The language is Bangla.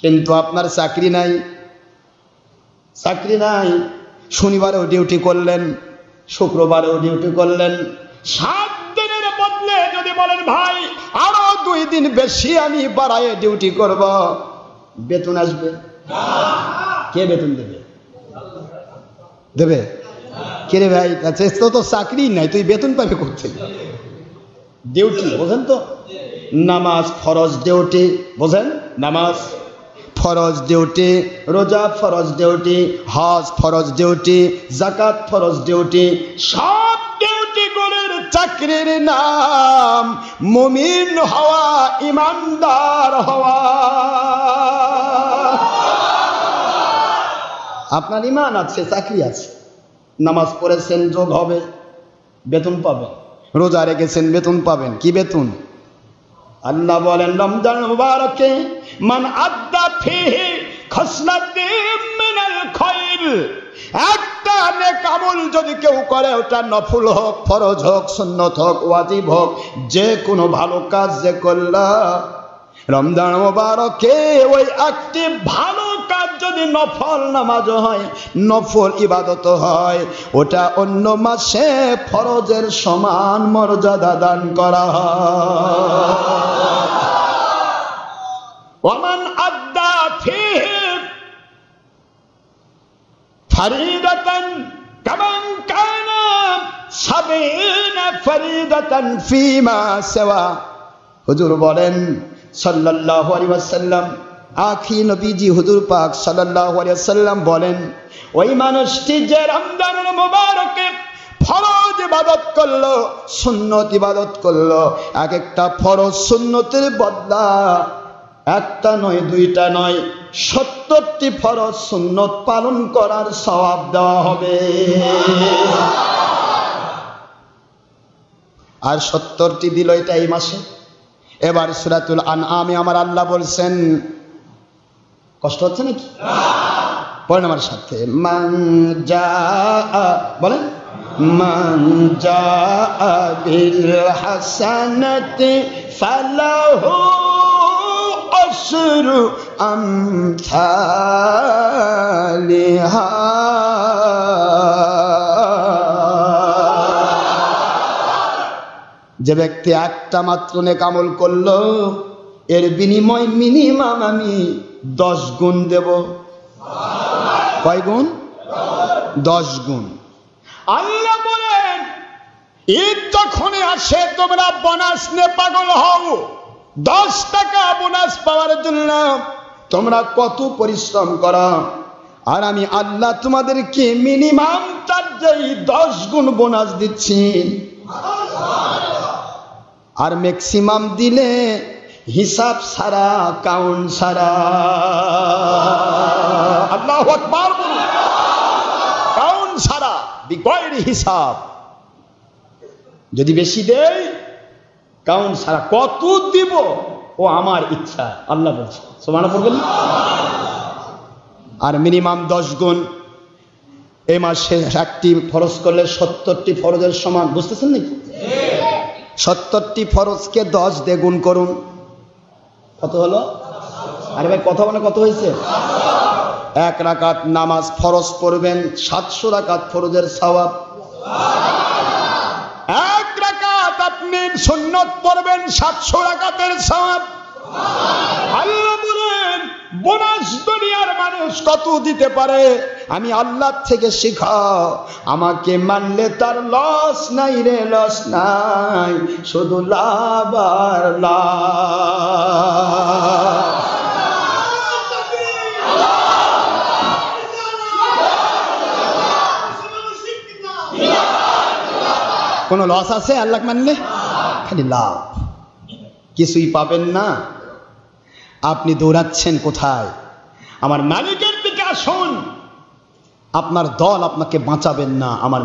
কিন্তু আপনার চাকরি নাই, চাকরি নাই, শনিবারেও ডিউটি করলেন, শুক্রবারেও ডিউটি করলেন, 7 দিনের বদলে যদি বলেন ভাই আরো 2 দিন বেশি আমি বাড়ায় ডিউটি করব, বেতন আসবে? কে বেতন দেবে? দেবে কে রে ভাই? তো চাকরি নাই, তুই বেতন পাবে কোথায়? ডিউটি বোঝেন তো? নামাজ ফরজ ডিউটি, বোঝেন? নামাজ ফরজ ডিউটি, রোজা ফরজ ডিউটি, হজ ফরজ ডিউটি, যাকাত ফরজ ডিউটি, সব ডিউটি গুলোর চাকরির নাম মুমিন হওয়া, ইমানদার হওয়া। আপনার ইমান আছে, চাকরি আছে, নামাজ পড়েছেন যোগ হবে, বেতন পাবেন, রোজা রেখেছেন বেতন পাবেন। কি বেতন? আল্লাহ বলেন রমজান মুবারকে মান আদ্দা ফিহি খাসলাতিন মিনাল খায়র, একটা নেক আমল যদি কেউ করে, ওটা নফল হোক, ফরজ হোক, সুন্নত হোক, ওয়াজিব হোক, যে কোনো ভালো কাজ যে করলা রমজান মুবারকে, ওই একটি ভালো কাজ যদি নফল নামাজ হয়, নফল ইবাদত হয়, ওটা অন্য মাসে ফরজের সমান মর্যাদা দান করা হয়। ওয়ামান আদ্দা ফিহি ফরিদাতান কামান কানা সাবিনা ফরিদাতান ফিমা সাওয়া। হুজুর বলেন সাল্লাল্লাহু আলাইহি ওয়াসাল্লাম, আখি নবীজি হুজুর পাক সাল্লাল্লাহু আলাইহি ওয়াসাল্লাম বলেন, ওই মানুষটি যে রমজানুল মুবারকে ফরজ ইবাদত করলো, সুন্নত ইবাদত করলো, এক একটা ফরজ সুন্নতের বদলা একটা নয়, 2টা নয়, 70টি ফরজ সুন্নত পালন করার সওয়াব দেওয়া হবে। আর 70টি দিল এটা এই মাসে। এবার সূরাতুল আনআমে আমার আল্লাহ বলছেন, কষ্ট হচ্ছে নাকি? পড়েন আমার সাথে, মান জাআ, বলেন মান জাআ বিল হাসানাতি ফালাহু আশরু আমসালিহা। যে ব্যক্তি একটা মাত্র নেক আমল করলো, এর বিনিময় মিনিমাম আমি 10 গুণ দেব। কয় গুণ? 10 গুণ। আল্লাহ বলেন ঈদ যখনই আসে তোমরা বোনাস নিয়ে পাগল হও, 10 টাকা বোনাস পাওয়ার জন্য তোমরা কত পরিশ্রম করো, আর আমি আল্লাহ তোমাদেরকে মিনিমাম চার্জেই 10 গুণ বোনাস দিচ্ছি। আর ম্যাক্সিমাম দিলে হিসাব ছাড়া, কাউন্ট ছাড়া। আল্লাহু আকবার বলুন, কাউন্ট ছাড়া, বিগয়রি হিসাব। যদি বেশি দেয় কাউন্ট ছাড়া, কত দিব ও আমার ইচ্ছা, আল্লাহ বলছে, সুবহানাল্লাহ বলবেন। আর মিনিমাম 10 গুণ। এই মাসে একটি ফরজ করলে 70টি ফরজের সমান, বুঝতেছেন নাকি? 70টি ফরজকে 10 দিয়ে গুণ করুন, কত হলো? আরে ভাই কথা বলে কত হয়েছে? 1 রাকাত নামাজ ফরজ পড়বেন, 700 রাকাত ফরজের সওয়াব। 1 রাকাত আপনি সুন্নত পড়বেন, 700 রাকাতের সওয়াব। আল্লাহ বলেন বোনাস দুনিয়ার মানুষ কত দিতে পারে, আমি আল্লাহ থেকে শিখাও, আমাকে মানলে তার লস নাই রে, লস নাই, শুধু লাভ আর লাভ। কোন লস আছে আল্লাহ মানলে? খালি লাভ, কিছুই পাবেন না। আপনি দৌড়াচ্ছেন কোথায়? আমার মালিকের দিকে আসুন। আপনার দল আপনাকে বাঁচাবেন না, আমার